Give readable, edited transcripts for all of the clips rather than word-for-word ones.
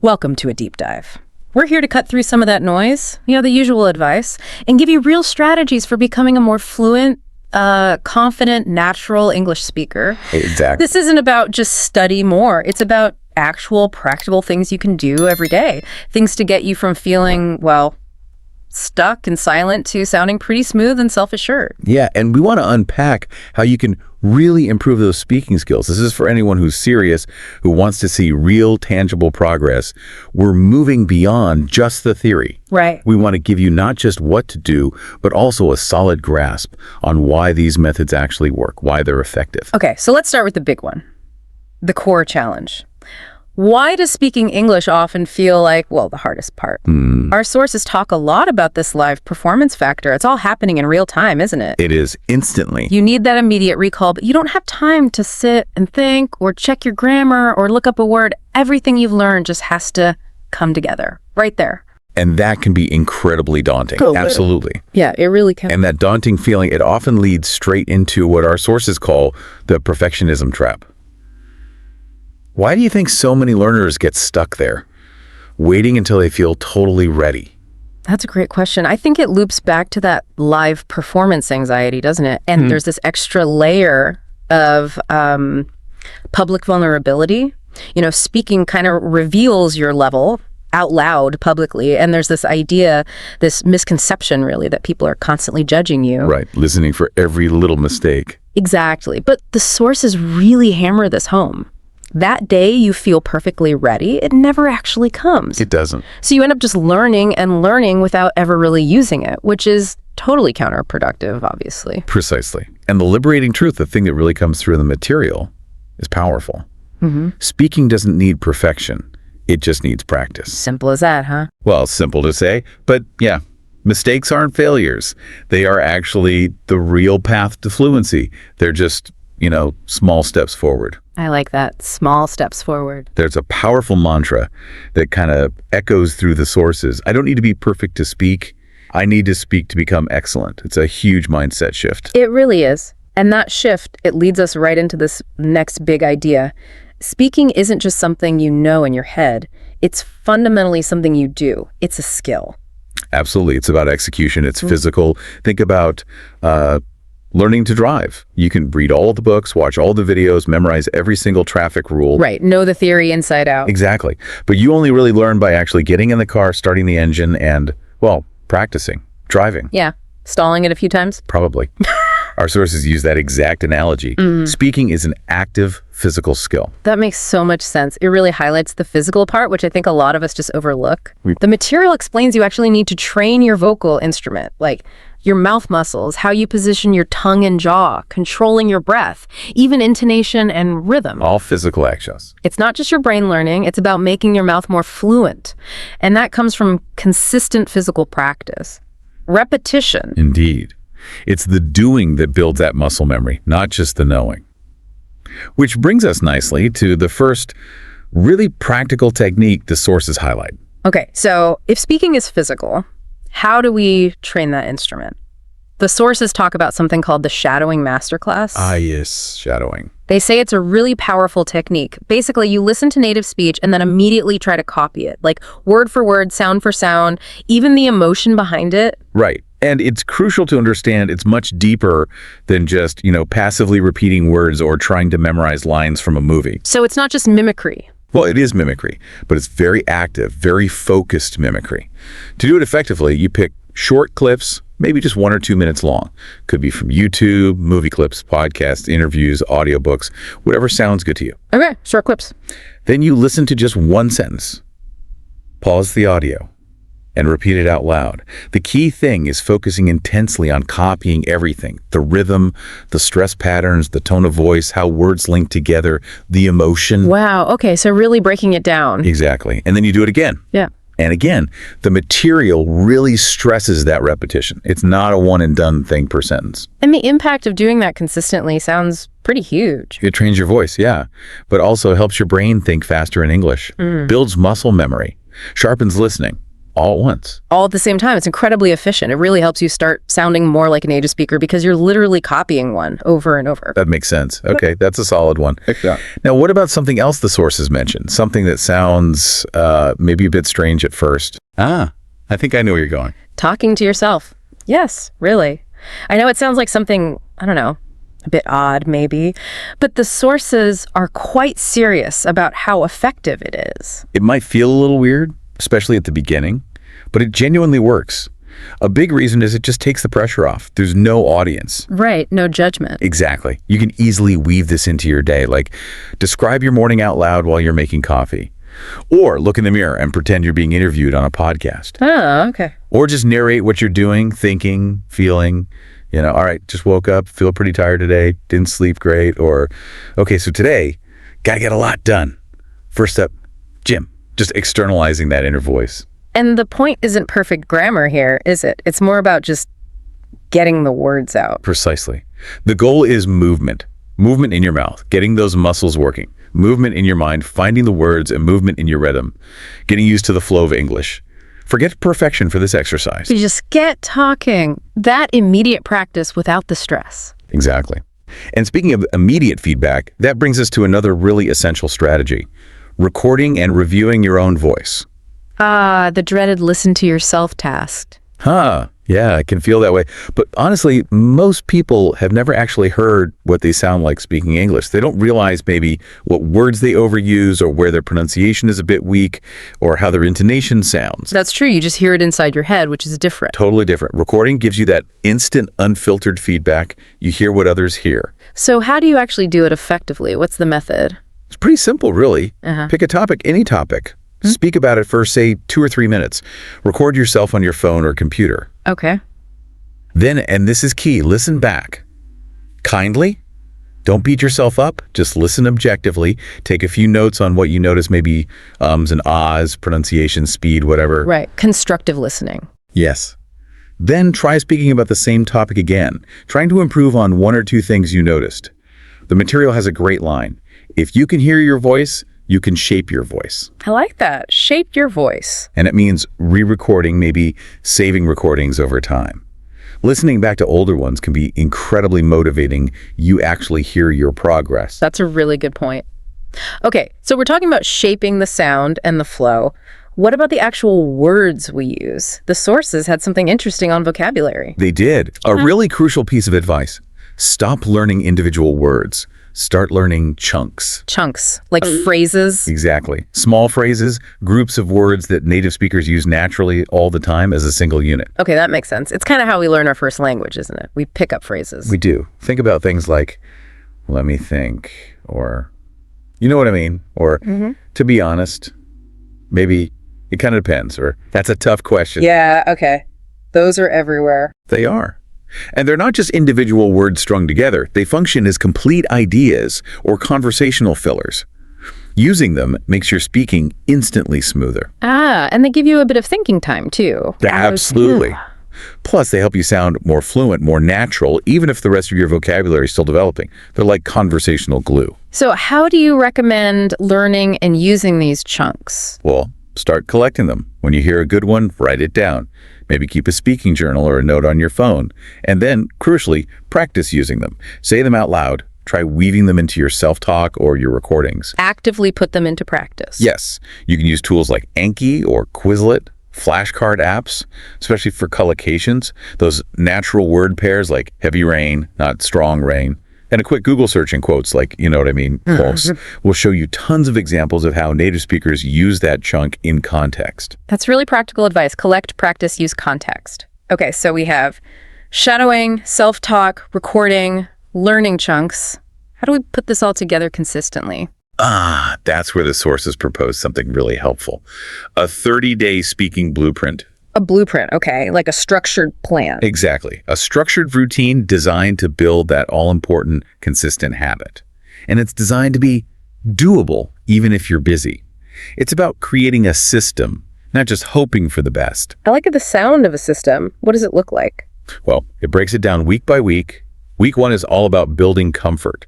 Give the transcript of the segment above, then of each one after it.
Welcome to a deep dive. We're here to cut through some of that noise, the usual advice, and give you real strategies for becoming a more fluent, confident, natural English speaker. Exactly. This isn't about just study more. It's about actual practical things you can do every day. Things to get you from feeling, stuck and silent to sounding pretty smooth and self-assured. Yeah, and we want to unpack how you can really improve those speaking skills. This is for anyone who's serious, who wants to see real, tangible progress. We're moving beyond just the theory. Right. We want to give you not just what to do, but also a solid grasp on why these methods actually work, why they're effective. Okay, so let's start with the big one, the core challenge. Why does speaking English often feel like, the hardest part? Our sources talk a lot about this live performance factor. It's all happening in real time, isn't it? It is instantly. You need that immediate recall, but you don't have time to sit and think or check your grammar or look up a word. Everything you've learned just has to come together right there. And that can be incredibly daunting. Absolutely. Yeah, it really can. And that daunting feeling, it often leads straight into what our sources call the perfectionism trap. Why do you think so many learners get stuck there, waiting until they feel totally ready? That's a great question. I think it loops back to that live performance anxiety, doesn't it? And there's this extra layer of public vulnerability. Speaking kind of reveals your level out loud publicly. And there's this idea, this misconception really, that people are constantly judging you. Right, listening for every little mistake. Exactly. But the sources really hammer this home. That day you feel perfectly ready, it never actually comes. It doesn't. So you end up just learning and learning without ever really using it, which is totally counterproductive, obviously. Precisely. And the liberating truth, the thing that really comes through in the material, is powerful. Speaking doesn't need perfection. It just needs practice. Simple as that, huh? Well, simple to say, but yeah, mistakes aren't failures. They are actually the real path to fluency. They're just, small steps forward. I like that. Small steps forward. There's a powerful mantra that kind of echoes through the sources. I don't need to be perfect to speak. I need to speak to become excellent. It's a huge mindset shift. It really is. And that shift, it leads us right into this next big idea. Speaking isn't just something you know in your head. It's fundamentally something you do. It's a skill. Absolutely. It's about execution. It's physical. Think about learning to drive. You can read all the books, watch all the videos, memorize every single traffic rule. Right. Know the theory inside out. Exactly. But you only really learn by actually getting in the car, starting the engine, and, practicing, driving. Yeah. Stalling it a few times. Probably. Our sources use that exact analogy. Speaking is an active physical skill. That makes so much sense. It really highlights the physical part, which I think a lot of us just overlook. The material explains you actually need to train your vocal instrument, like your mouth muscles, how you position your tongue and jaw, controlling your breath, even intonation and rhythm. All physical actions. It's not just your brain learning, it's about making your mouth more fluent. And that comes from consistent physical practice. Repetition. Indeed. It's the doing that builds that muscle memory, not just the knowing. Which brings us nicely to the first really practical technique the sources highlight. Okay, so if speaking is physical, how do we train that instrument? The sources talk about something called the shadowing masterclass. Ah, yes, shadowing. They say it's a really powerful technique. Basically, you listen to native speech and then immediately try to copy it, like word for word, sound for sound, even the emotion behind it. Right. And it's crucial to understand it's much deeper than just, passively repeating words or trying to memorize lines from a movie. So it's not just mimicry. Well, it is mimicry, but it's very active, very focused mimicry. To do it effectively, you pick short clips, maybe just 1 or 2 minutes long. Could be from YouTube, movie clips, podcasts, interviews, audiobooks, whatever sounds good to you. Okay, short clips. Then you listen to just one sentence. Pause the audio and repeat it out loud. The key thing is focusing intensely on copying everything. The rhythm, the stress patterns, the tone of voice, how words link together, the emotion. Wow, okay, so really breaking it down. Exactly. And then you do it again. Yeah. And again, the material really stresses that repetition. It's not a one and done thing per sentence. And the impact of doing that consistently sounds pretty huge. It trains your voice, yeah, but also helps your brain think faster in English, builds muscle memory, sharpens listening, all at once. All at the same time. It's incredibly efficient. It really helps you start sounding more like a native speaker because you're literally copying one over and over. That makes sense. Okay, that's a solid one. Exactly. Now, what about something else the sources mentioned? Something that sounds maybe a bit strange at first. I think I know where you're going. Talking to yourself. Yes, really. I know it sounds like something, I don't know, a bit odd maybe, but the sources are quite serious about how effective it is. It might feel a little weird, especially at the beginning, but it genuinely works. A big reason is it just takes the pressure off. There's no audience. Right, no judgment. Exactly. You can easily weave this into your day, like describe your morning out loud while you're making coffee. Or look in the mirror and pretend you're being interviewed on a podcast. Oh, okay. Or just narrate what you're doing, thinking, feeling. All right, just woke up, feel pretty tired today, didn't sleep great. Or, okay, so today, gotta get a lot done. First up, gym. Just externalizing that inner voice. And the point isn't perfect grammar here, is it? It's more about just getting the words out. Precisely. The goal is movement. Movement in your mouth, getting those muscles working. Movement in your mind, finding the words, and movement in your rhythm. Getting used to the flow of English. Forget perfection for this exercise. You just get talking. That immediate practice without the stress. Exactly. And speaking of immediate feedback, that brings us to another really essential strategy. Recording and reviewing your own voice. The dreaded listen to yourself task. Yeah, I can feel that way. But honestly, most people have never actually heard what they sound like speaking English. They don't realize maybe what words they overuse or where their pronunciation is a bit weak or how their intonation sounds. That's true. You just hear it inside your head, which is different. Totally different. Recording gives you that instant, unfiltered feedback. You hear what others hear. So how do you actually do it effectively? What's the method? It's pretty simple, really. Pick a topic, any topic. Speak about it for, say, 2 or 3 minutes. Record yourself on your phone or computer. Okay. Then, and this is key, listen back. Kindly. Don't beat yourself up. Just listen objectively. Take a few notes on what you notice, maybe ums and ahs, pronunciation, speed, whatever. Right. Constructive listening. Yes. Then try speaking about the same topic again, trying to improve on 1 or 2 things you noticed. The material has a great line. If you can hear your voice, you can shape your voice. I like that. Shape your voice. And it means re-recording, maybe saving recordings over time. Listening back to older ones can be incredibly motivating. You actually hear your progress. That's a really good point. Okay, so we're talking about shaping the sound and the flow. What about the actual words we use? The sources had something interesting on vocabulary. They did. A really crucial piece of advice. Stop learning individual words. Start learning chunks. Chunks, like phrases. Exactly. Small phrases, groups of words that native speakers use naturally all the time as a single unit. Okay, that makes sense. It's kind of how we learn our first language, isn't it? We pick up phrases. We do. Think about things like, let me think, or, you know what I mean? Or, to be honest, maybe it kind of depends, or that's a tough question. Yeah, okay. Those are everywhere. They are. And they're not just individual words strung together. They function as complete ideas or conversational fillers. Using them makes your speaking instantly smoother. And they give you a bit of thinking time, too. Absolutely. Plus, they help you sound more fluent, more natural, even if the rest of your vocabulary is still developing. They're like conversational glue. So how do you recommend learning and using these chunks? Well, start collecting them. When you hear a good one, write it down. Maybe keep a speaking journal or a note on your phone. And then, crucially, practice using them. Say them out loud. Try weaving them into your self-talk or your recordings. Actively put them into practice. Yes. You can use tools like Anki or Quizlet, flashcard apps, especially for collocations. Those natural word pairs like heavy rain, not strong rain. And a quick Google search in quotes like, you know what I mean, pulse, will show you tons of examples of how native speakers use that chunk in context. That's really practical advice. Collect, practice, use context. Okay, so we have shadowing, self-talk, recording, learning chunks. How do we put this all together consistently? That's where the sources propose something really helpful. A 30-day speaking blueprint. A blueprint, okay, like a structured plan. Exactly. A structured routine designed to build that all-important, consistent habit. And it's designed to be doable, even if you're busy. It's about creating a system, not just hoping for the best. I like the sound of a system. What does it look like? Well, it breaks it down week by week. Week 1 is all about building comfort.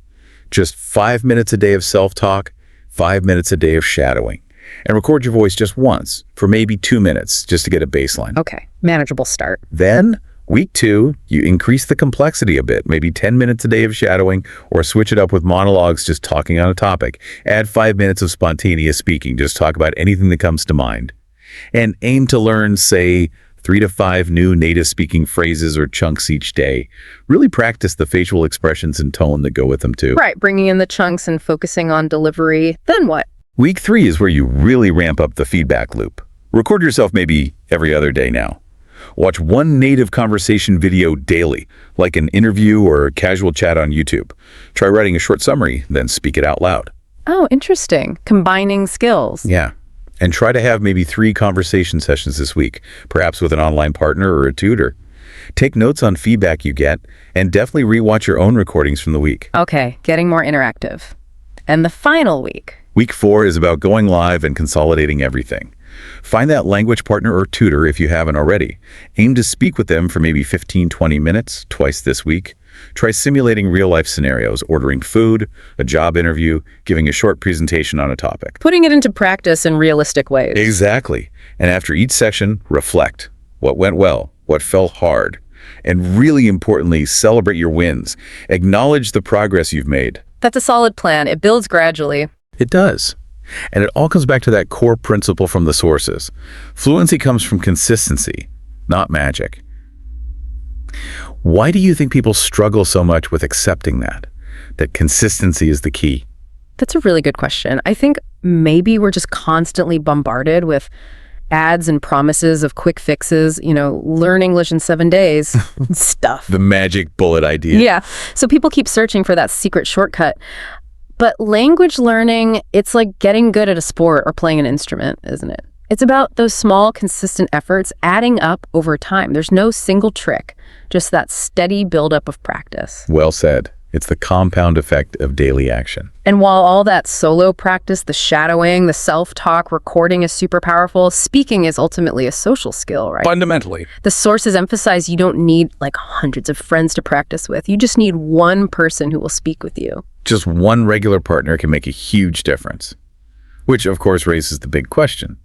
Just 5 minutes a day of self-talk, 5 minutes a day of shadowing. And record your voice just once for maybe 2 minutes just to get a baseline. Okay, manageable start. Then, week 2, you increase the complexity a bit, maybe 10 minutes a day of shadowing, or switch it up with monologues just talking on a topic. Add 5 minutes of spontaneous speaking, just talk about anything that comes to mind. And aim to learn, say, 3 to 5 new native speaking phrases or chunks each day. Really practice the facial expressions and tone that go with them too. Right, bringing in the chunks and focusing on delivery. Then what? Week 3 is where you really ramp up the feedback loop. Record yourself maybe every other day now. Watch one native conversation video daily, like an interview or a casual chat on YouTube. Try writing a short summary, then speak it out loud. Oh, interesting. Combining skills. Yeah. And try to have maybe 3 conversation sessions this week, perhaps with an online partner or a tutor. Take notes on feedback you get, and definitely rewatch your own recordings from the week. Okay, getting more interactive. And the final week. Week 4 is about going live and consolidating everything. Find that language partner or tutor if you haven't already. Aim to speak with them for maybe 15-20 minutes twice this week. Try simulating real-life scenarios, ordering food, a job interview, giving a short presentation on a topic. Putting it into practice in realistic ways. Exactly. And after each session, reflect. What went well? What felt hard? And really importantly, celebrate your wins. Acknowledge the progress you've made. That's a solid plan. It builds gradually. It does. And it all comes back to that core principle from the sources. Fluency comes from consistency, not magic. Why do you think people struggle so much with accepting that consistency is the key? That's a really good question. I think maybe we're just constantly bombarded with ads and promises of quick fixes, learn English in 7 days stuff. The magic bullet idea. Yeah. So people keep searching for that secret shortcut. But language learning, it's like getting good at a sport or playing an instrument, isn't it? It's about those small, consistent efforts adding up over time. There's no single trick, just that steady buildup of practice. Well said. It's the compound effect of daily action. And while all that solo practice, the shadowing, the self-talk, recording is super powerful, speaking is ultimately a social skill, right? Fundamentally. The sources emphasize you don't need hundreds of friends to practice with. You just need one person who will speak with you. Just one regular partner can make a huge difference. Which, of course, raises the big question.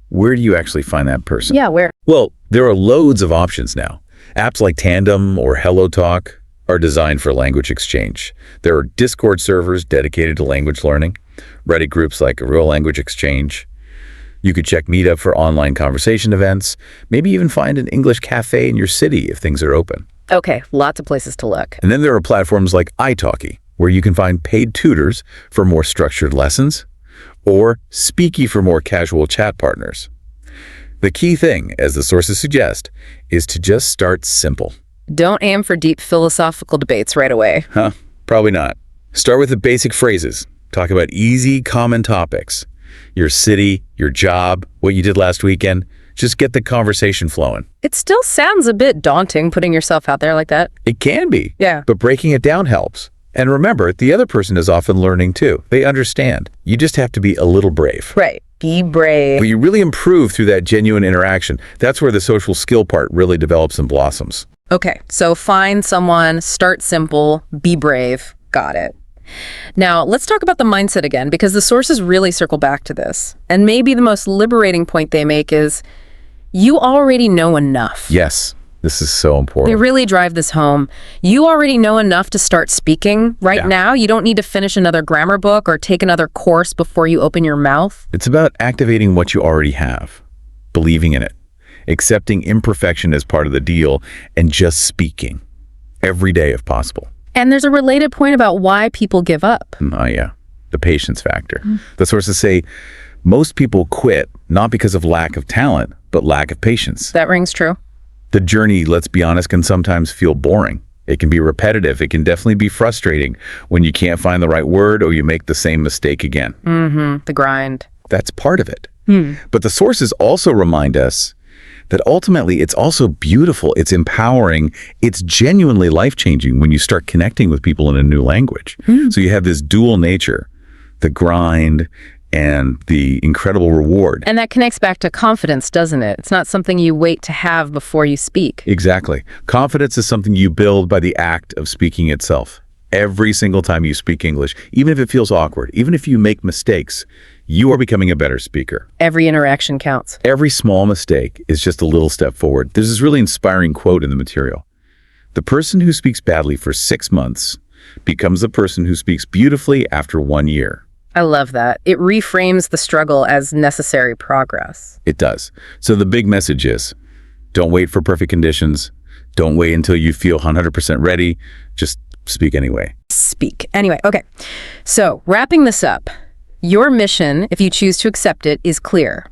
Where do you actually find that person? Yeah, where? Well, there are loads of options now. Apps like Tandem or HelloTalk are designed for language exchange. There are Discord servers dedicated to language learning, Reddit groups like Real Language Exchange. You could check Meetup for online conversation events, maybe even find an English cafe in your city if things are open. Okay, lots of places to look. And then there are platforms like italki, where you can find paid tutors for more structured lessons, or Speaky for more casual chat partners. The key thing, as the sources suggest, is to just start simple. Don't aim for deep philosophical debates right away. Probably not. Start with the basic phrases. Talk about easy, common topics. Your city, your job, what you did last weekend. Just get the conversation flowing. It still sounds a bit daunting putting yourself out there like that. It can be. Yeah. But breaking it down helps. And remember, the other person is often learning too. They understand. You just have to be a little brave. Right. Be brave. But you really improve through that genuine interaction. That's where the social skill part really develops and blossoms. Okay, so find someone, start simple, be brave. Got it. Now, let's talk about the mindset again, because the sources really circle back to this. And maybe the most liberating point they make is, you already know enough. Yes, this is so important. They really drive this home. You already know enough to start speaking right now. You don't need to finish another grammar book or take another course before you open your mouth. It's about activating what you already have, believing in it, accepting imperfection as part of the deal, and just speaking every day if possible. And there's a related point about why people give up. Yeah, the patience factor. The sources say most people quit not because of lack of talent, but lack of patience. That rings true. The journey, let's be honest, can sometimes feel boring. It can be repetitive. It can definitely be frustrating when you can't find the right word or you make the same mistake again. The grind. That's part of it. But the sources also remind us that ultimately it's also beautiful, it's empowering, it's genuinely life-changing when you start connecting with people in a new language. So you have this dual nature, the grind and the incredible reward. And that connects back to confidence, doesn't it? It's not something you wait to have before you speak. Exactly. Confidence is something you build by the act of speaking itself. Every single time you speak English, even if it feels awkward, even if you make mistakes, you are becoming a better speaker. Every interaction counts. Every small mistake is just a little step forward. There's this really inspiring quote in the material. The person who speaks badly for 6 months becomes the person who speaks beautifully after 1 year. I love that. It reframes the struggle as necessary progress. It does. So the big message is, don't wait for perfect conditions. Don't wait until you feel 100% ready. Just speak anyway. Speak. Anyway, okay. So wrapping this up, your mission, if you choose to accept it, is clear.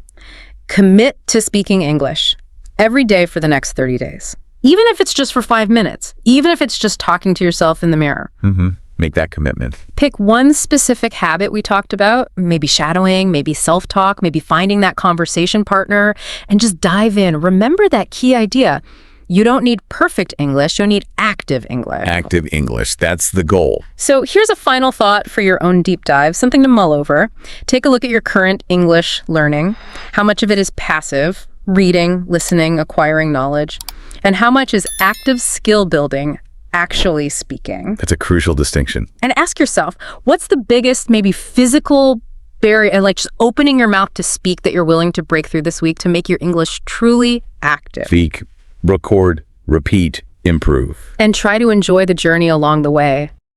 Commit to speaking English every day for the next 30 days. Even if it's just for 5 minutes, even if it's just talking to yourself in the mirror. Make that commitment. Pick one specific habit we talked about, maybe shadowing, maybe self-talk, maybe finding that conversation partner, and just dive in. Remember that key idea. You don't need perfect English, you'll need active English. Active English, that's the goal. So here's a final thought for your own deep dive, something to mull over. Take a look at your current English learning. How much of it is passive, reading, listening, acquiring knowledge, and how much is active skill building, actually speaking? That's a crucial distinction. And ask yourself, what's the biggest, maybe physical barrier, like just opening your mouth to speak, that you're willing to break through this week to make your English truly active? Speak, record, repeat, improve. And try to enjoy the journey along the way.